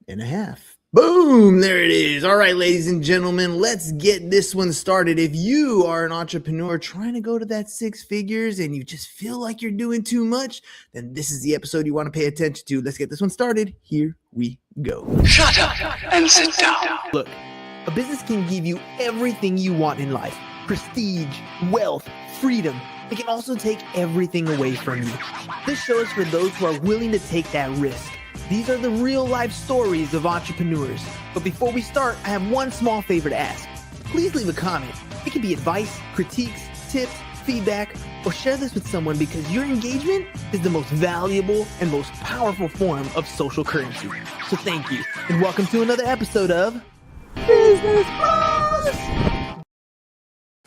and a half. Boom, there it is. All right, ladies and gentlemen, let's get this one started. If you are an entrepreneur trying to go to that six figures and you just feel like you're doing too much, then this is the episode you want to pay attention to. Let's get this one started. Here we go. Shut up and sit down. Look, a business can give you everything you want in life: prestige, wealth, freedom. It can also take everything away from you. This show is for those who are willing to take that risk. These are the real life stories of entrepreneurs. But before we start, I have one small favor to ask. Please leave a comment. It can be advice, critiques, tips, feedback, or share this with someone because your engagement is the most valuable and most powerful form of social currency. So thank you, and welcome to another episode of Business Bros.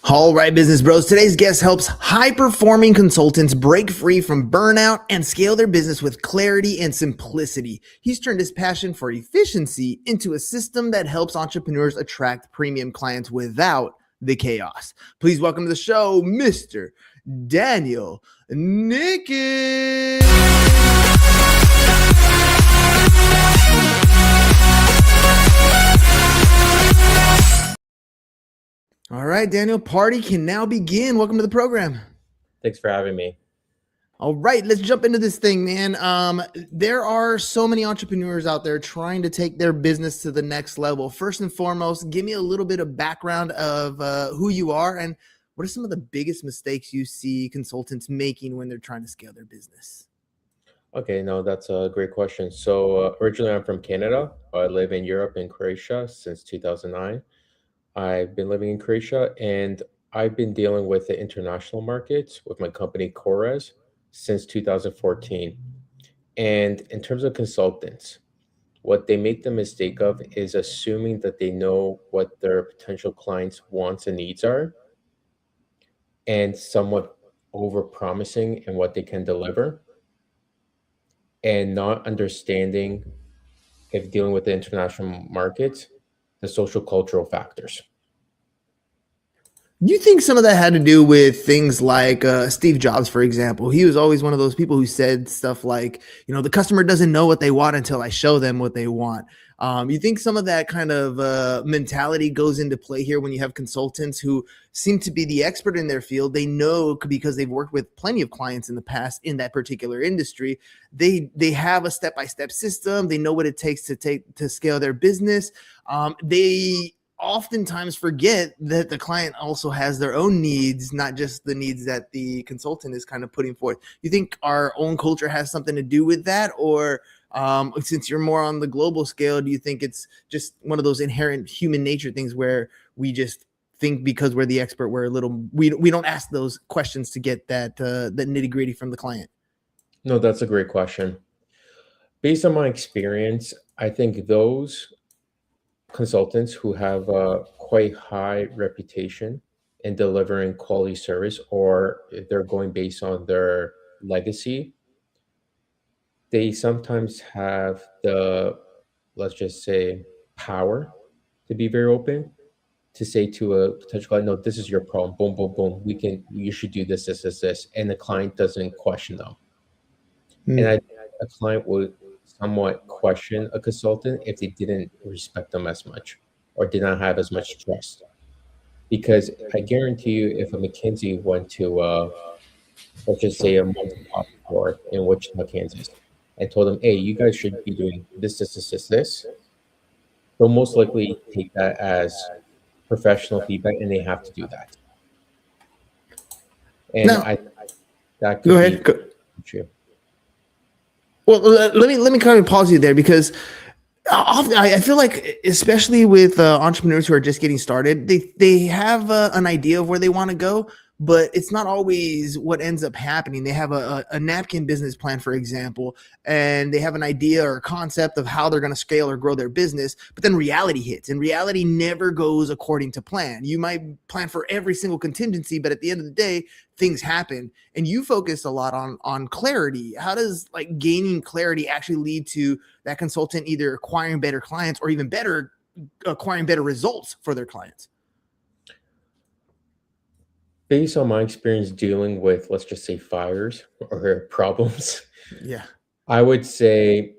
All right, business bros. Today's guest helps high-performing consultants break free from burnout and scale their business with clarity and simplicity. He's turned his passion for efficiency into a system that helps entrepreneurs attract premium clients without the chaos. Please welcome to the show, Mr. Daniel Nikic. All right, Daniel, party can now begin. Welcome to the program. Thanks for having me. All right, let's jump into this thing, man. There are so many entrepreneurs out there trying to take their business to the next level. First and foremost, give me a little bit of background of who you are and what are some of the biggest mistakes you see consultants making when they're trying to scale their business? Okay, no, that's a great question. So originally I'm from Canada. I live in Europe in Croatia since 2009. I've been living in Croatia and I've been dealing with the international markets with my company Cores since 2014. And in terms of consultants, what they make the mistake of is assuming that they know what their potential clients' wants and needs are and somewhat over promising in what they can deliver and not understanding, if dealing with the international markets, the social cultural factors. You think some of that had to do with things like Steve Jobs, for example? He was always one of those people who said stuff like, the customer doesn't know what they want until I show them what they want. You think some of that kind of mentality goes into play here when you have consultants who seem to be the expert in their field? They know because they've worked with plenty of clients in the past in that particular industry. They have a step-by-step system. They know what it takes to scale their business. They oftentimes forget that the client also has their own needs, not just the needs that the consultant is kind of putting forth. You think our own culture has something to do with that? Or since you're more on the global scale, do you think it's just one of those inherent human nature things where we just think because we're the expert, we don't ask those questions to get that nitty gritty from the client? No, that's a great question. Based on my experience, I think those consultants who have a quite high reputation in delivering quality service, or if they're going based on their legacy, they sometimes have the, let's just say, power to be very open, to say to a potential client, no, this is your problem, boom, boom, boom, you should do this, and the client doesn't question them. And I think a client would somewhat question a consultant if they didn't respect them as much or did not have as much trust. Because I guarantee you, if a McKinsey went to, let's just say, a mom-and-pop store in Wichita, Kansas, and told them, hey, you guys should be doing this, they'll most likely take that as professional feedback, and they have to do that. And Now, that could go ahead. be true. Well, let me kind of pause you there because often I feel like, especially with entrepreneurs who are just getting started, they have an idea of where they want to go, but it's not always what ends up happening. They have a napkin business plan, for example, and they have an idea or a concept of how they're going to scale or grow their business, but then reality hits, and reality never goes according to plan. You might plan for every single contingency, but at the end of the day, things happen. And you focus a lot on clarity. How does like gaining clarity actually lead to that consultant either acquiring better clients or even better, acquiring better results for their clients? Based on my experience dealing with, let's just say, fires or problems, Yeah. I would say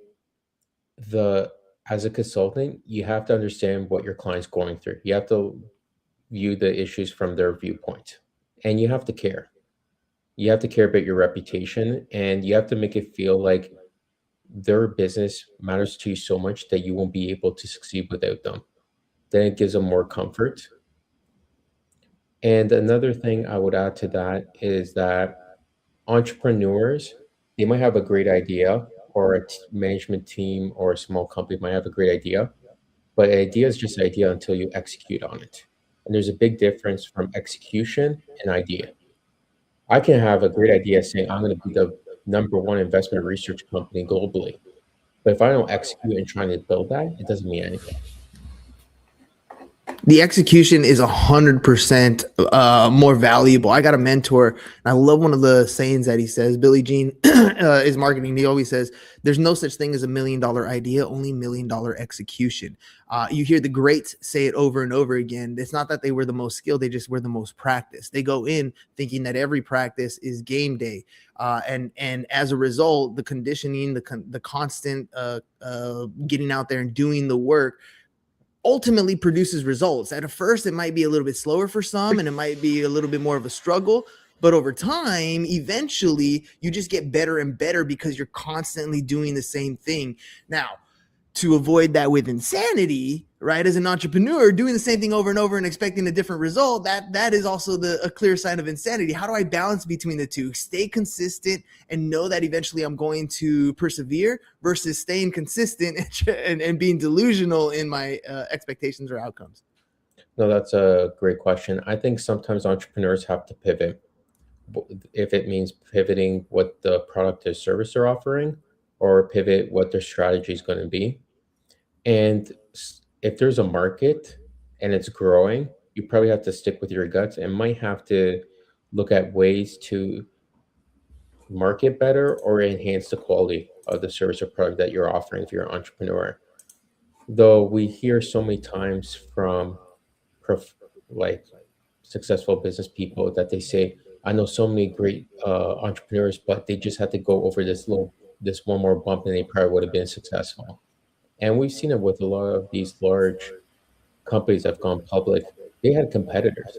the as a consultant, you have to understand what your client's going through. You have to view the issues from their viewpoint, and you have to care. You have to care about your reputation, and you have to make it feel like their business matters to you so much that you won't be able to succeed without them. Then it gives them more comfort. And another thing I would add to that is that entrepreneurs, they might have a great idea, or a management team or a small company might have a great idea, but an idea is just an idea until you execute on it. And there's a big difference from execution and idea. I can have a great idea saying I'm going to be the number one investment research company globally. But if I don't execute and trying to build that, it doesn't mean anything. The execution is 100% more valuable. I got a mentor, and I love one of the sayings that he says. Billy Jean is marketing. He always says, "There's no such thing as $1 million idea, only $1 million execution." You hear the greats say it over and over again. It's not that they were the most skilled; they just were the most practiced. They go in thinking that every practice is game day, and as a result, the conditioning, the constant getting out there and doing the work ultimately produces results. At first, it might be a little bit slower for some, and it might be a little bit more of a struggle. But over time, eventually, you just get better and better because you're constantly doing the same thing. Now, to avoid that with insanity, right? As an entrepreneur, doing the same thing over and over and expecting a different result, that is also a clear sign of insanity. How do I balance between the two? Stay consistent and know that eventually I'm going to persevere versus staying consistent and being delusional in my expectations or outcomes. No, that's a great question. I think sometimes entrepreneurs have to pivot, if it means pivoting what the product or service they're offering, or pivot what their strategy is going to be. And if there's a market and it's growing, you probably have to stick with your guts and might have to look at ways to market better or enhance the quality of the service or product that you're offering if you're an entrepreneur. Though we hear so many times from like successful business people that they say, I know so many great entrepreneurs, but they just had to go over this one more bump and they probably would have been successful. And we've seen it with a lot of these large companies that have gone public. They had competitors,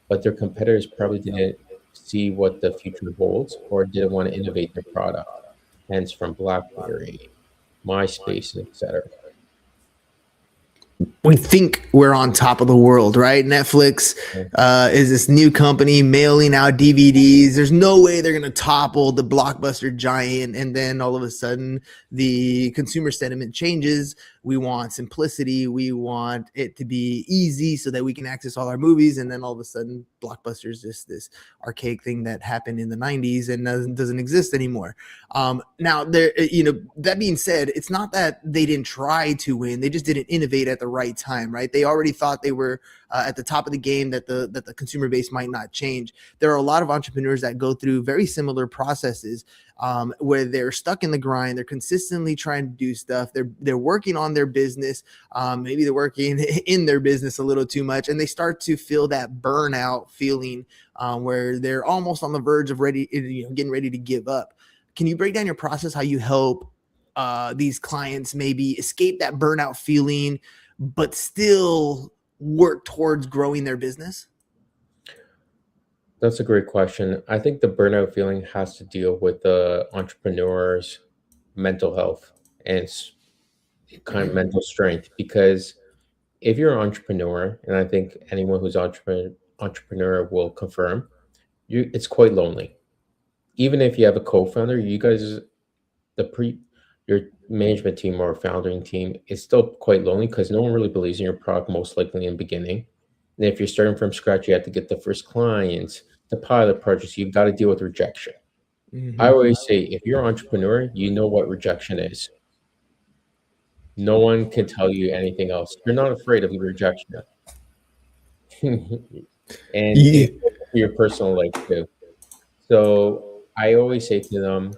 but their competitors probably didn't see what the future holds or didn't want to innovate their product. Hence, from BlackBerry, MySpace, etc. We think we're on top of the world, right? Netflix is this new company mailing out DVDs. There's no way they're going to topple the blockbuster giant. And then all of a sudden, the consumer sentiment changes. We want simplicity. We want it to be easy so that we can access all our movies. And then all of a sudden, Blockbuster is just this archaic thing that happened in the 90s and doesn't exist anymore. Now, that being said, it's not that they didn't try to win. They just didn't innovate at the right time, right? They already thought they were at the top of the game, that the consumer base might not change. There are a lot of entrepreneurs that go through very similar processes where they're stuck in the grind. They're consistently trying to do stuff. They're working on their business. Maybe they're working in their business a little too much, and they start to feel that burnout feeling where they're almost on the verge of getting ready to give up. Can you break down your process, how you help these clients maybe escape that burnout feeling, but still work towards growing their business? That's a great question. I think the burnout feeling has to deal with the entrepreneur's mental health and kind of mental strength. Because if you're an entrepreneur, and I think anyone who's entrepreneur will confirm, it's quite lonely. Even if you have a co-founder, you guys, your management team or founding team is still quite lonely because no one really believes in your product, most likely in the beginning. And if you're starting from scratch, you have to get the first clients, the pilot projects, you've got to deal with rejection. I always say, if you're an entrepreneur, you know what rejection is. No one can tell you anything else. You're not afraid of rejection. And Yeah. your personal life too. So I always say to them,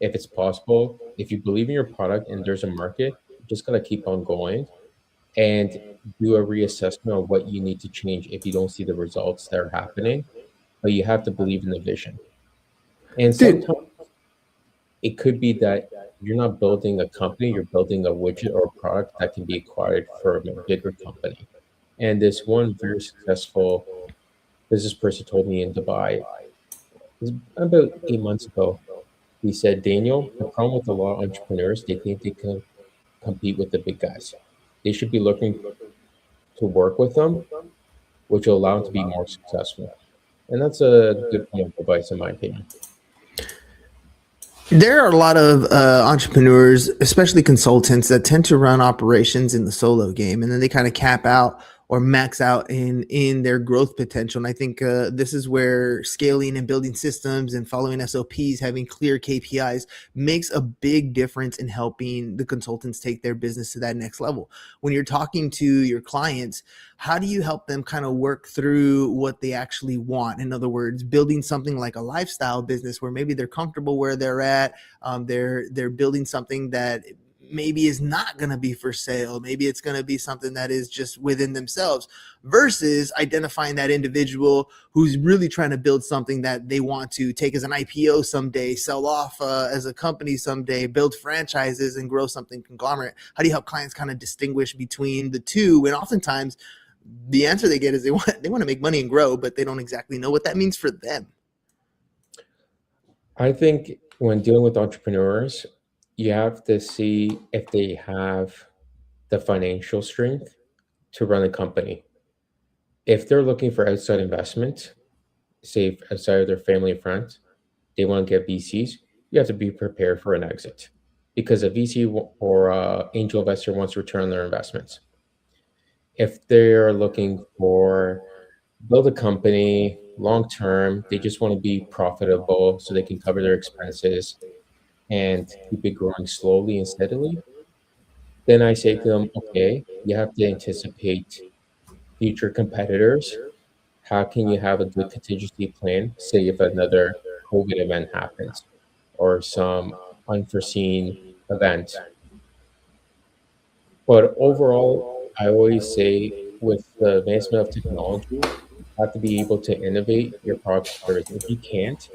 if it's possible, if you believe in your product and there's a market, you just gotta keep on going and do a reassessment of what you need to change if you don't see the results that are happening. But you have to believe in the vision. And Dude, sometimes it could be that you're not building a company, you're building a widget or a product that can be acquired from a bigger company. And this one very successful business person told me in Dubai, it was about 8 months ago. He said, Daniel, the problem with a lot of entrepreneurs, they think they can compete with the big guys. They should be looking to work with them, which will allow them to be more successful. And that's a good point of advice, in my opinion. There are a lot of entrepreneurs, especially consultants, that tend to run operations in the solo game, and then they kind of cap out or max out in their growth potential. And I think this is where scaling and building systems and following SOPs, having clear KPIs, makes a big difference in helping the consultants take their business to that next level. When you're talking to your clients, how do you help them kind of work through what they actually want? In other words, building something like a lifestyle business where maybe they're comfortable where they're at. They're building something that maybe is not going to be for sale. Maybe it's going to be something that is just within themselves, versus identifying that individual who's really trying to build something that they want to take as an IPO someday, sell off as a company someday, build franchises and grow something conglomerate. How do you help clients kind of distinguish between the two? And oftentimes the answer they get is they want to make money and grow, but they don't exactly know what that means for them. I think when dealing with entrepreneurs, you have to see if they have the financial strength to run a company. If they're looking for outside investment, say outside of their family and friends, they want to get VCs, you have to be prepared for an exit because a VC or angel investor wants to return on their investments. If they're looking for build a company long term, they just want to be profitable so they can cover their expenses and keep it growing slowly and steadily, then I say to them, okay, you have to anticipate future competitors. How can you have a good contingency plan, say if another COVID event happens or some unforeseen event? But overall, I always say with the advancement of technology, you have to be able to innovate your product service. If you can't,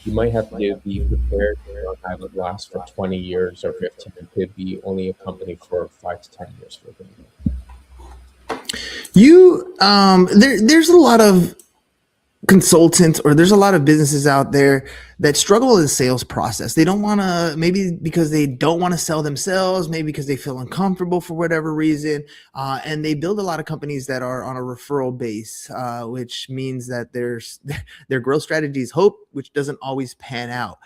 you might have to be prepared to not have it last for 20 years or 15. It could be only a company for 5 to 10 years, for example. There's a lot of consultants, or there's a lot of businesses out there that struggle in the sales process. They don't want to, maybe because they don't want to sell themselves, maybe because they feel uncomfortable for whatever reason, and they build a lot of companies that are on a referral base, which means that their growth strategies hope, which doesn't always pan out.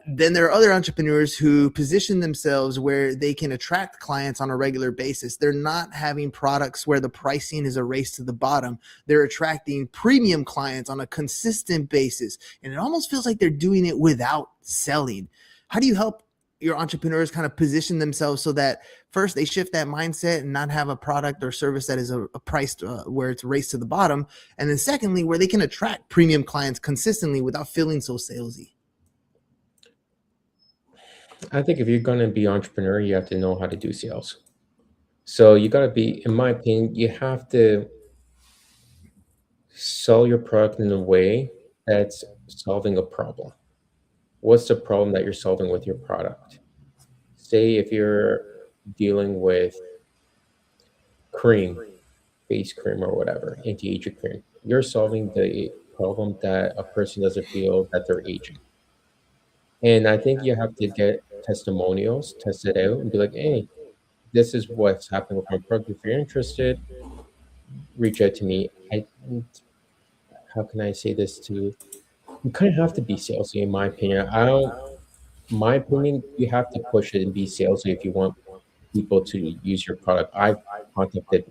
Then there are other entrepreneurs who position themselves where they can attract clients on a regular basis. They're not having products where the pricing is a race to the bottom. They're attracting premium clients on a consistent basis. And it almost feels like they're doing it without selling. How do you help your entrepreneurs kind of position themselves so that first they shift that mindset and not have a product or service that is a price where it's a race to the bottom? And then secondly, where they can attract premium clients consistently without feeling so salesy? I think if you're going to be entrepreneur, you have to know how to do sales. So you got to be, in my opinion, you have to sell your product in a way that's solving a problem. What's the problem that you're solving with your product? Say if you're dealing with cream, face cream or whatever, anti-aging cream, you're solving the problem that a person doesn't feel that they're aging. And I think you have to get testimonials, test it out, and be like, hey, this is what's happening with my product. If you're interested, reach out to me. How can I say this to you? Kind of have to be salesy, in my opinion. I don't. My opinion, you have to push it and be salesy if you want people to use your product. I've contacted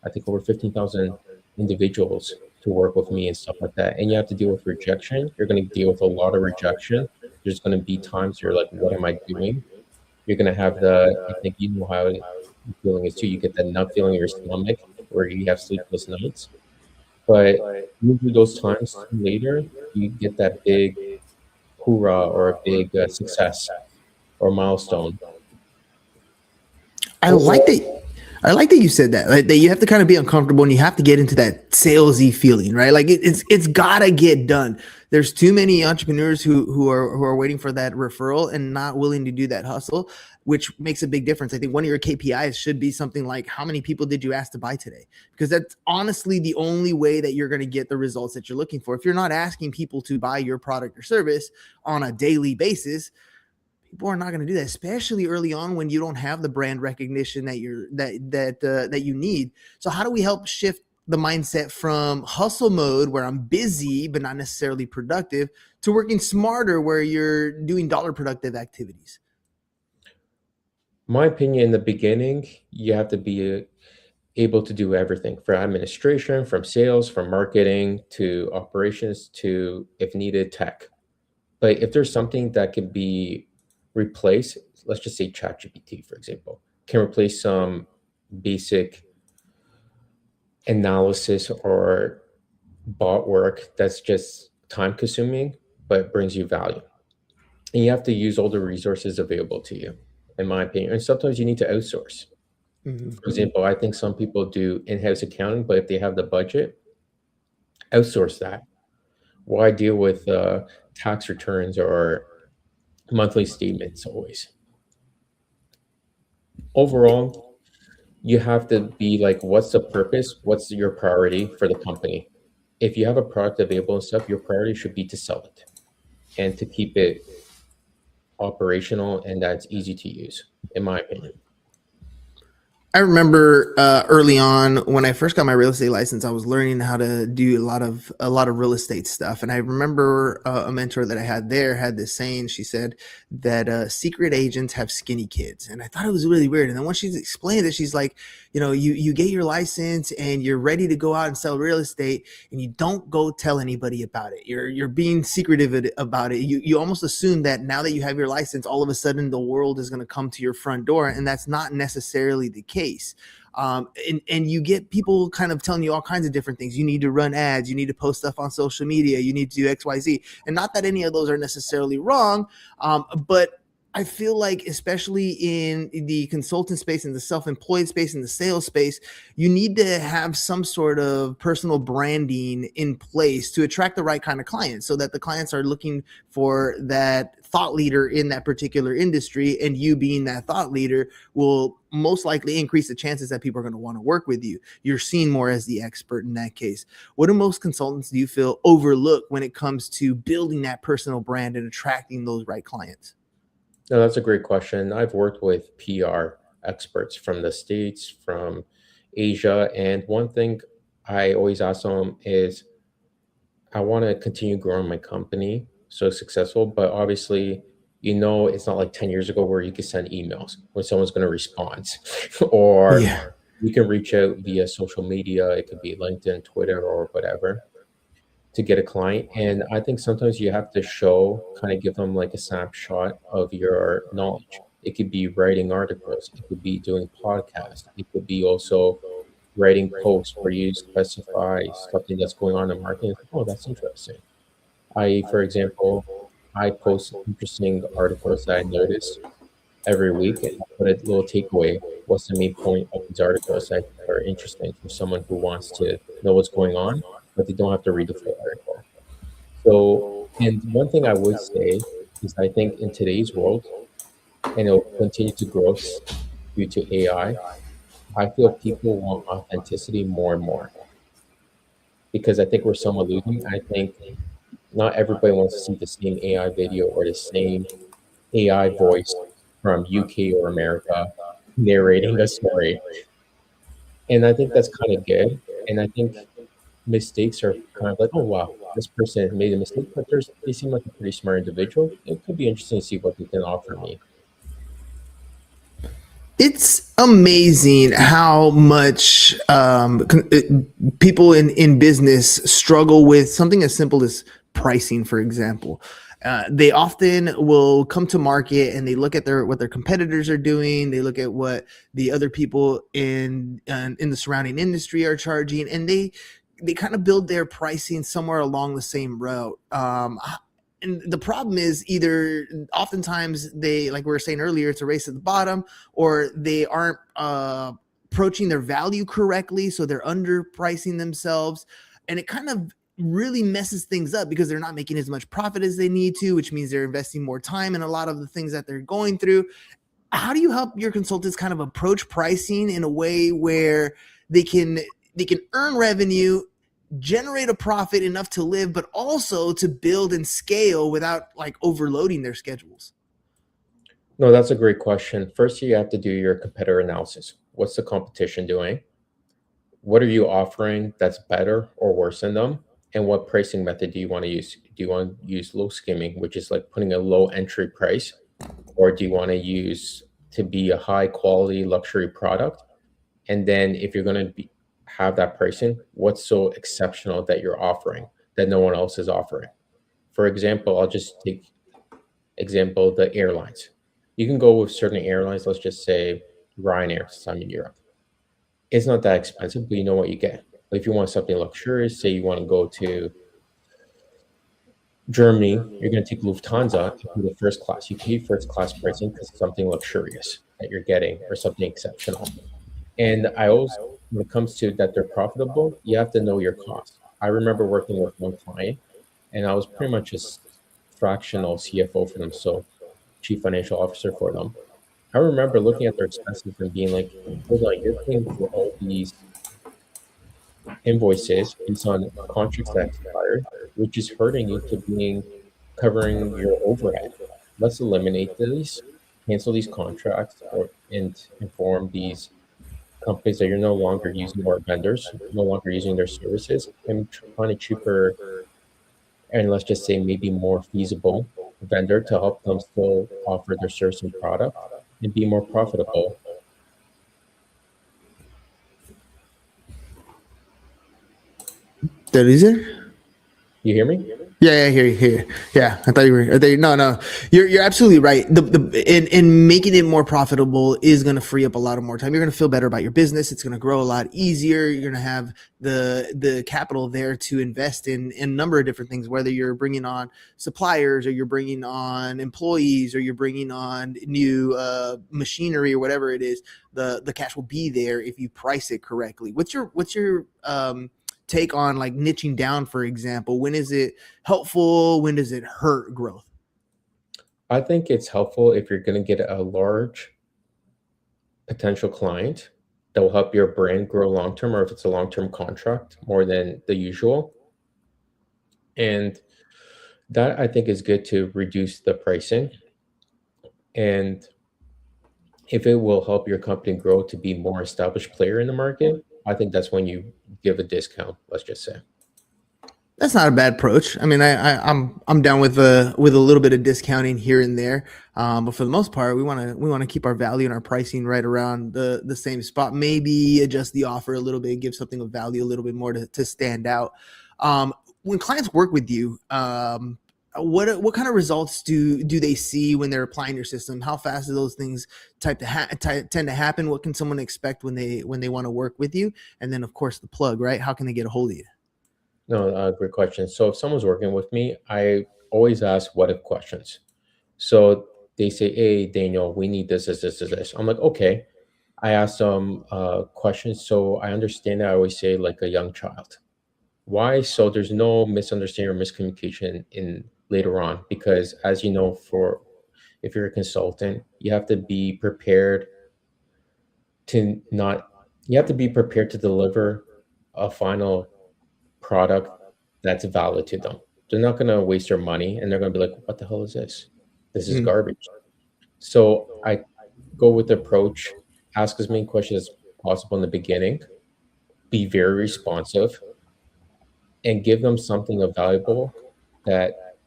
I think over 15,000 individuals to work with me and stuff like that. And you have to deal with rejection. You're going to deal with a lot of rejection. There's going to be times you're like, what am I doing? You're going to have I think you know how feeling is too. You get that nut feeling in your stomach where you have sleepless nights. But usually those times later, you get that big hoorah or a big success or milestone. I like that. I like that you said that. Like, that you have to kind of be uncomfortable and you have to get into that salesy feeling, right? Like it's gotta get done. There's too many entrepreneurs who are waiting for that referral and not willing to do that hustle, which makes a big difference. I think one of your KPIs should be something like, how many people did you ask to buy today? Because that's honestly the only way that you're going to get the results that you're looking for. If you're not asking people to buy your product or service on a daily basis, people are not going to do that, especially early on when you don't have the brand recognition that you need. So how do we help shift the mindset from hustle mode, where I'm busy but not necessarily productive, to working smarter, where you're doing dollar productive activities? My opinion, in the beginning, you have to be able to do everything, from administration, from sales, from marketing to operations to, if needed, tech. But if there's something that can be replaced, let's just say ChatGPT, for example, can replace some basic analysis or bot work that's just time consuming but brings you value. And you have to use all the resources available to you, in my opinion. And sometimes you need to outsource. Mhm. For example, I think some people do in-house accounting, but if they have the budget, outsource that. Why deal with tax returns or monthly statements always? Overall, you have to be like, what's the purpose? What's your priority for the company? If you have a product available and stuff, your priority should be to sell it and to keep it operational and that's easy to use, in my opinion. I remember early on when I first got my real estate license, I was learning how to do a lot of real estate stuff. And I remember a mentor that I had there had this saying. She said that secret agents have skinny kids, and I thought it was really weird. And then when she explained it, she's like, you get your license and you're ready to go out and sell real estate, and you don't go tell anybody about it. You're being secretive about it. You almost assume that now that you have your license, all of a sudden the world is going to come to your front door, and that's not necessarily the case. And you get people kind of telling you all kinds of different things. You need to run ads, you need to post stuff on social media, you need to do XYZ. And not that any of those are necessarily wrong, but I feel like, especially in the consultant space, in the self-employed space, in the sales space, you need to have some sort of personal branding in place to attract the right kind of clients, so that the clients are looking for that thought leader in that particular industry. And you being that thought leader will most likely increase the chances that people are going to want to work with you. You're seen more as the expert in that case. What do most consultants, do you feel, overlook when it comes to building that personal brand and attracting those right clients? No, that's a great question. I've worked with PR experts from the States, from Asia, and one thing I always ask them is, I want to continue growing my company so successful, but obviously, it's not like 10 years ago where you could send emails when someone's going to respond, or Yeah. you can reach out via social media. It could be LinkedIn, Twitter, or whatever, to get a client. And I think sometimes you have to kind of give them like a snapshot of your knowledge. It could be writing articles, it could be doing podcasts, it could be also writing posts where you specify something that's going on in the market. It's like, oh, that's interesting. For example, I post interesting articles that I notice every week, and I put a little takeaway. What's the main point of these articles that are interesting for someone who wants to know what's going on, but they don't have to read the full article? So, and one thing I would say is, I think in today's world, and it'll continue to grow due to AI, I feel people want authenticity more and more, because I think we're somewhat losing. I think not everybody wants to see the same AI video or the same AI voice from UK or America narrating a story. And I think that's kind of good. And I think mistakes are kind of like, oh wow, this person made a mistake, but they seem like a pretty smart individual. It could be interesting to see what they can offer me. It's amazing how much people in business struggle with something as simple as pricing, for example. They often will come to market and they look at what their competitors are doing. They look at what the other people in the surrounding industry are charging, and they kind of build their pricing somewhere along the same route. And the problem is, either oftentimes they, like we were saying earlier, it's a race at the bottom, or they aren't approaching their value correctly, so they're underpricing themselves. And it kind of really messes things up because they're not making as much profit as they need to, which means they're investing more time in a lot of the things that they're going through. How do you help your consultants kind of approach pricing in a way where they can earn revenue, generate a profit enough to live, but also to build and scale without like overloading their schedules? No, that's a great question. First, you have to do your competitor analysis. What's the competition doing? What are you offering that's better or worse than them? And what pricing method do you want to use? Do you want to use low skimming, which is like putting a low entry price, or do you want to use to be a high quality luxury product? And then if you're going to have that pricing, what's so exceptional that you're offering that no one else is offering? For example, I'll just take example the airlines. You can go with certain airlines. Let's just say Ryanair, since I'm in Europe. It's not that expensive, but you know what you get. If you want something luxurious, say you want to go to Germany, you're going to take Lufthansa to the first class. You pay first class pricing because it's something luxurious that you're getting or something exceptional. And I always, when it comes to that they're profitable, you have to know your cost. I remember working with one client, and I was pretty much a fractional CFO for them, so chief financial officer for them. I remember looking at their expenses and being like, hold on, you're paying for all these invoices based on contracts that expired, which is hurting you to being covering your overhead. Let's eliminate these, cancel these contracts, and inform these companies that you're no longer using our vendors, no longer using their services, and find a cheaper and let's just say maybe more feasible vendor to help them still offer their service and product and be more profitable. That is it. You hear me? Yeah, here. Yeah, I thought you were. No. You're absolutely right. In making it more profitable is going to free up a lot of more time. You're going to feel better about your business. It's going to grow a lot easier. You're going to have the capital there to invest in a number of different things. Whether you're bringing on suppliers, or you're bringing on employees, or you're bringing on new machinery, or whatever it is, the cash will be there if you price it correctly. What's your take on like niching down, for example? When is it helpful? When does it hurt growth? I think it's helpful if you're going to get a large potential client that will help your brand grow long term, or if it's a long term contract more than the usual. And that I think is good to reduce the pricing. And if it will help your company grow to be more established player in the market, I think that's when you give a discount, let's just say. That's not a bad approach. I mean, I'm down with a little bit of discounting here and there, but for the most part, we want to keep our value and our pricing right around the same spot. Maybe adjust the offer a little bit, give something of value a little bit more to stand out. When clients work with you, what kind of results do they see when they're applying your system? How fast do those things tend to happen? What can someone expect when they want to work with you? And then, of course, the plug, right? How can they get a hold of you? No, great question. So if someone's working with me, I always ask what if questions. So they say, "Hey, Daniel, we need this." I'm like, okay. I ask them questions, so I understand that I always say like a young child. Why? So there's no misunderstanding or miscommunication in later on, because as you know, for if you're a consultant, you have to be prepared to not you have to be prepared to deliver a final product that's valid to them. They're not going to waste their money, and they're going to be like, what the hell is this? This is garbage. So I go with the approach, ask as many questions as possible in the beginning, be very responsive, and give them something of valuable that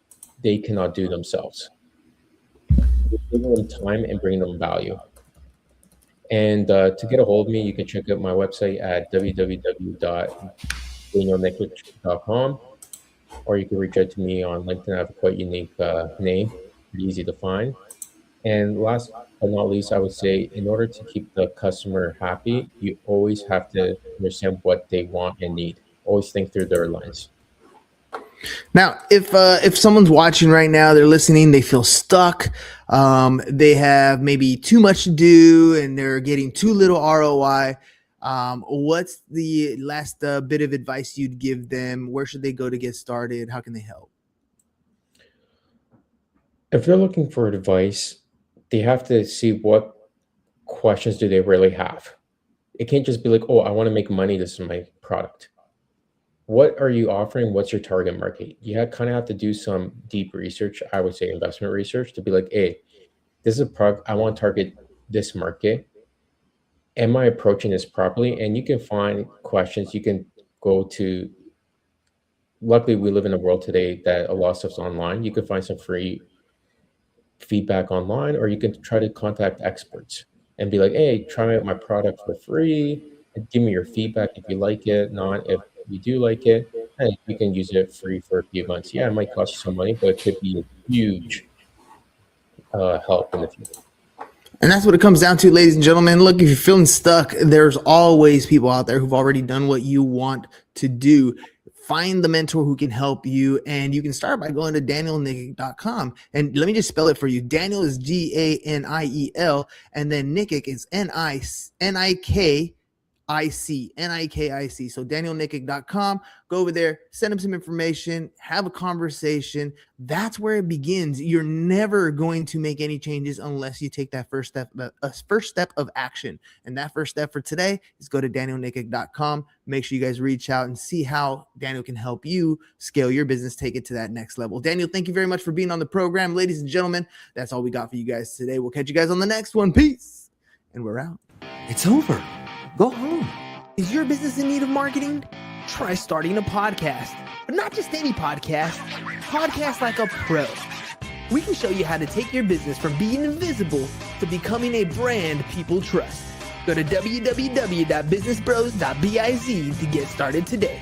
they cannot do themselves. Give them time and bring them value. And to get a hold of me, you can check out my website at www.danielnikic.com, or you can reach out to me on LinkedIn. I have a quite unique name, pretty easy to find. And last but not least, I would say in order to keep the customer happy, you always have to understand what they want and need. Always think through their lens. Now, if someone's watching right now, they're listening, they feel stuck, they have maybe too much to do, and they're getting too little ROI. What's the last bit of advice you'd give them? Where should they go to get started? How can they help? If they're looking for advice, they have to see what questions do they really have. It can't just be like, oh, I want to make money. This is my product. What are you offering? What's your target market? You kind of have to do some deep research, I would say investment research, to be like, hey, this is a product. I want to target this market. Am I approaching this properly? And you can find questions. You can go to, luckily, we live in a world today that a lot of stuff's online. You can find some free feedback online, or you can try to contact experts and be like, hey, try out my product for free and give me your feedback if you like it, not if you do like it, and you can use it free for a few months. Yeah, it might cost you some money, but it could be a huge help in the future. And that's what it comes down to, ladies and gentlemen. Look, if you're feeling stuck, there's always people out there who've already done what you want to do. Find the mentor who can help you, and you can start by going to danielnikic.com. And let me just spell it for you. Daniel is Daniel, and then Nikic is Nikic. So danielnikic.com. Go over there, send him some information, have a conversation. That's where it begins. You're never going to make any changes unless you take that first step of action. And that first step for today is go to danielnikic.com. Make sure you guys reach out and see how Daniel can help you scale your business, take it to that next level. Daniel, thank you very much for being on the program. Ladies and gentlemen, that's all we got for you guys today. We'll catch you guys on the next one. Peace. And we're out. It's over. Go home. Is your business in need of marketing? Try starting a podcast, but not just any podcast. Podcast like a pro. We can show you how to take your business from being invisible to becoming a brand people trust. Go to www.businessbros.biz to get started today.